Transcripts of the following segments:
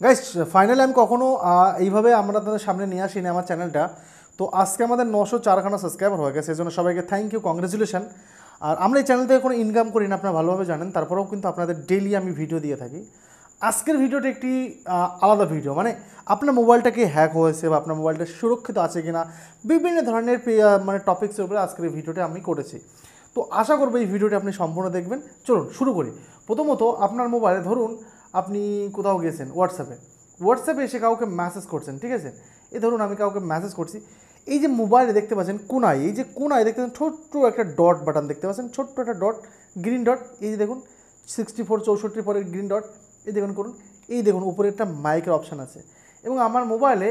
Guys finally আমি কখনো এইভাবে আমরা তাদের সামনে নিয়ে আসিনি আমার চ্যানেলটা। তো আজকে আমাদের 904খানা সাবস্ক্রাইবার হয়ে গেছে, এই জন্য সবাইকে থ্যাংক ইউ, কংগ্রেচুলেশন। আর আমরা এই চ্যানেল থেকে কোনো ইনকাম করি না, আপনারা ভালোভাবে জানেন, তারপরেও কিন্তু আপনাদের ডেইলি আমি ভিডিও দিয়ে থাকি। আজকের ভিডিওটা একটি আলাদা ভিডিও, মানে আপনার মোবাইলটা কি হ্যাক হয়েছে বা আপনার মোবাইলটা সুরক্ষিত আছে কিনা বিভিন্ন ধরনের মানে টপিক্সের উপরে আজকের এই ভিডিওটা আমি করেছি। তো আশা করবো এই ভিডিওটি আপনি সম্পূর্ণ দেখবেন। চলুন শুরু করি। প্রথমত আপনার মোবাইলে ধরুন আপনি কোথাও গেছেন, হোয়াটসঅ্যাপে এসে কাউকে মেসেজ করছেন, ঠিক আছে। এই ধরুন আমি কাউকে মেসেজ করছি, এই যে মোবাইলে দেখতে পাচ্ছেন কোনায়, এই যে কোনায় দেখতে পাচ্ছেন ছোট্ট একটা ডট বাটন দেখতে পাচ্ছেন, ছোট্ট একটা ডট, গ্রিন ডট। এই যে দেখুন 64 64 পরের গ্রিন ডট, এই দেখুন করুন, এই দেখুন উপরে একটা মাইকের অপশান আছে। এবং আমার মোবাইলে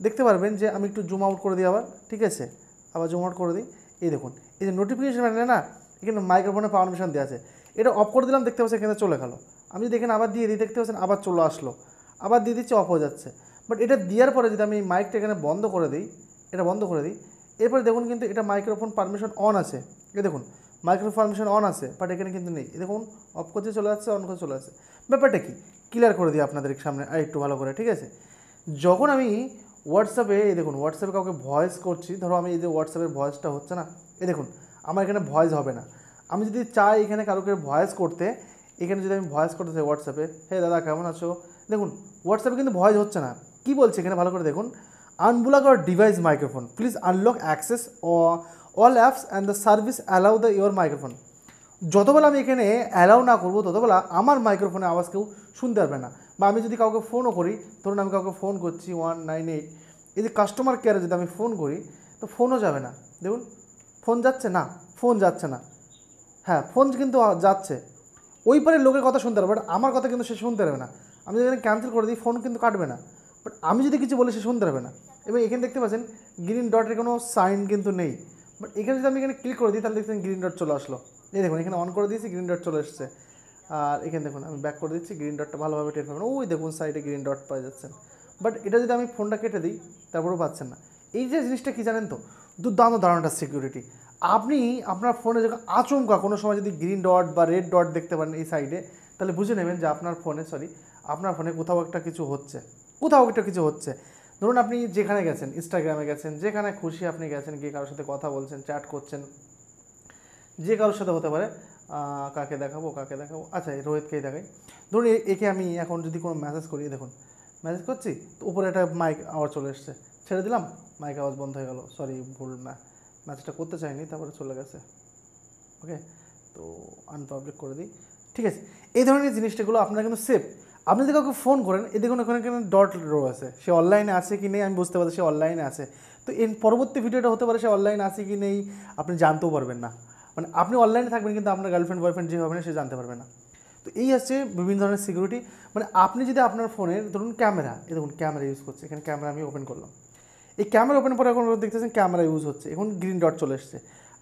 দেখতে পারবেন যে আমি একটু জুম আউট করে দিই আবার, ঠিক আছে, আবার জুম আউট করে দিই। এই দেখুন এই যে নোটিফিকেশান প্যানেলে না এখানে মাইক্রোফোনে পারমিশন দেওয়া আছে, এটা অফ করে দিলাম, দেখতে পাচ্ছেন এখানে চলে গেল। আমি যদি এখানে আবার দিয়ে দিই দেখতে পাচ্ছেন আবার চলে আসলো, আবার দিয়ে দিচ্ছি অফ হয়ে যাচ্ছে। বাট এটা দেওয়ার পরে যদি আমি মাইকটা এখানে বন্ধ করে দিই, এটা বন্ধ করে দিই, এরপরে দেখুন কিন্তু এটা মাইক্রোফোন পারমিশন অন আছে, এই দেখুন মাইক্রোফোন পারমিশন অন আছে, বাট এখানে কিন্তু নেই। এই দেখুন অফ করতে চলে যাচ্ছে, অন করতে চলে যাচ্ছে। ব্যাপারটা কি ক্লিয়ার করে দিই আপনাদের সামনে আর একটু ভালো করে, ঠিক আছে। যখন আমি হোয়াটসঅ্যাপে, এই দেখুন হোয়াটসঅ্যাপে কাউকে ভয়েস করছি, ধরো আমি এই যে হোয়াটসঅ্যাপের ভয়েসটা হচ্ছে না, এই দেখুন আমার এখানে ভয়েস হবে না। আমি যদি চাই এখানে কারোকে ভয়েস করতে, এখানে যদি আমি ভয়েস করতে চাই হোয়াটসঅ্যাপে, হে দাদা কেমন আছো, দেখুন হোয়াটসঅ্যাপে কিন্তু ভয়েস হচ্ছে না। কী বলছে এখানে ভালো করে দেখুন, unblock our device microphone, please unlock access all apps and the service allow the your microphone. যতবেলা আমি এখানে অ্যালাউ না করবো ততবেলা আমার মাইক্রোফোনে আওয়াজ কেউ শুনতে পারবে না। বা আমি যদি কাউকে ফোনও করি, ধরুন আমি কাউকে ফোন করছি 198, এই যে কাস্টমার কেয়ারে যদি আমি ফোন করি তো ফোনও যাবে না। দেখুন ফোন যাচ্ছে না, ফোন যাচ্ছে না, হ্যাঁ ফোন কিন্তু যাচ্ছে, ওই পারে লোকের কথা শুনতে পারবে, বাট আমার কথা কিন্তু সে শুনতে পারবে না। আমি যদি এখানে ক্যান্সেল করে দিই ফোন কিন্তু কাটবে না, বাট আমি যদি কিছু বলি সে শুনতে পারবে না। এবং এখানে দেখতে পাচ্ছেন গ্রিন ডটের কোনো সাইন কিন্তু নেই, বাট এখানে যদি আমি এখানে ক্লিক করে দিই তাহলে দেখছেন গ্রিন ডট চলে আসলো। এই দেখুন এখানে অন করে দিয়েছি, গ্রিন ডট চলে এসছে। আর এখানে দেখুন আমি ব্যাক করে দিচ্ছি, গ্রিন ডটটা ভালোভাবে টের পাবেন, ওই দেখুন সাইডে গ্রিন ডট পাওয়া যাচ্ছেন। বাট এটা যদি আমি ফোনটা কেটে দিই তারপরেও পাচ্ছেন না। এই যে জিনিসটা কী জানেন তো, দুর্দান্ত দারুণটা সিকিউরিটি। আপনি আপনার ফোনে যখন আচমকা কোনো সময় যদি গ্রিন ডট বা রেড ডট দেখতে পারেন এই সাইডে, তাহলে বুঝে নেবেন যে আপনার ফোনে কোথাও একটা কিছু হচ্ছে। ধরুন আপনি যেখানে গেছেন, ইনস্টাগ্রামে গেছেন, যেখানে খুশি আপনি গেছেন, গিয়ে কারোর সাথে কথা বলছেন, চ্যাট করছেন, যে কারোর সাথে হতে পারে। কাকে দেখাবো, আচ্ছা এই রোহিতকেই দেখাই। ধরুন একে আমি এখন যদি কোনো মেসেজ করি, দেখুন মেসেজ করছি তো উপরে একটা মাইক আওয়াজ চলে এসছে, ছেড়ে দিলাম, মাইক আওয়াজ বন্ধ হয়ে গেল, সরি ভুল ম্যাসেজটা করতে চাইনি, তারপরে চলে গেছে। ওকে, তো আনপাবলিক করে দিই, ঠিক আছে। এই ধরনের জিনিসটাগুলো আপনারা কিন্তু সেফ। আপনি যদি কাউকে ফোন করেন, এই দেখুন ওখানে ডট রো আছে, সে অনলাইনে আছে কি নেই আমি বুঝতে পারছি, সে অনলাইনে আছে। তো এর পরবর্তী ভিডিওটা হতে পারে সে অনলাইনে আছে কি নেই আপনি জানতেও পারবেন না, মানে আপনি অনলাইনে থাকবেন কিন্তু আপনার গার্লফ্রেন্ড বয়ফ্রেন্ড যে হবে না সে জানতে পারবে না। তো এই হচ্ছে বিভিন্ন ধরনের সিকিউরিটি। মানে আপনি যদি আপনার ফোনের ধরুন ক্যামেরা, এই দেখুন ক্যামেরা ইউজ করছে, এখানে ক্যামেরা আমি ওপেন করলাম, এই ক্যামেরা ওপেন করে এখন দেখতেছেন ক্যামেরা ইউজ হচ্ছে, এখন গ্রিন ডট চলে এসছে।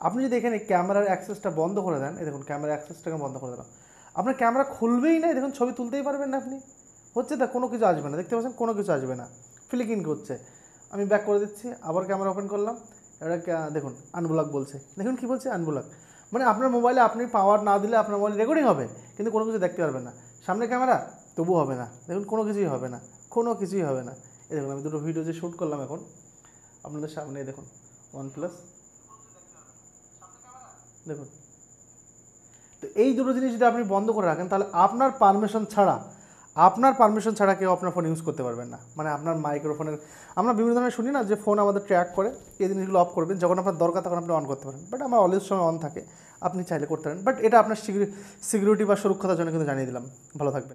আপনি যদি এখানে ক্যামেরার অ্যাক্সেসটা বন্ধ করে দেন, এই দেখুন ক্যামেরার অ্যাক্সেসটাকে বন্ধ করে দিলাম, আপনার ক্যামেরা খুলবেই না, দেখুন ছবি তুলতেই পারবেন না আপনি, হচ্ছে তা কোনো কিছু আসবে না, দেখতে পাচ্ছেন কোনো কিছু আসবে না, ফ্লিকিং করছে। আমি ব্যাক করে দিচ্ছি, আবার ক্যামেরা ওপেন করলাম, এটা দেখুন আনব্লক বলছে, দেখুন কী বলছে আনব্লক। মানে আপনার মোবাইলে আপনি পাওয়ার না দিলে আপনার মোবাইলে রেকর্ডিং হবে কিন্তু কোনো কিছু দেখতে পারবেন না, সামনে ক্যামেরা তবু হবে না, দেখুন কোনো কিছুই হবে না। এই দেখুন আমি দুটো ভিডিও যে শ্যুট করলাম এখন আপনাদের সামনে, দেখুন OnePlus, দেখুন। তো এই দুটো জিনিস যদি আপনি বন্ধ করে রাখেন তাহলে আপনার পারমিশন ছাড়া কেউ আপনার ফোন ইউজ করতে পারবেন না। মানে আপনার মাইক্রোফোনের, আমরা বিভিন্ন ধরনের শুনি না যে ফোন আমাদের ট্র্যাক করে, এই জিনিসগুলো অফ করবেন, যখন আপনার দরকার তখন আপনি অন করতে পারেন, বাট আমার অলওয়েজ সময় অন থাকে, আপনি চাইলে করতে পারেন। বাট এটা আপনার সিকিউরিটি বা সুরক্ষতার জন্য কিন্তু জানিয়ে দিলাম। ভালো থাকবেন।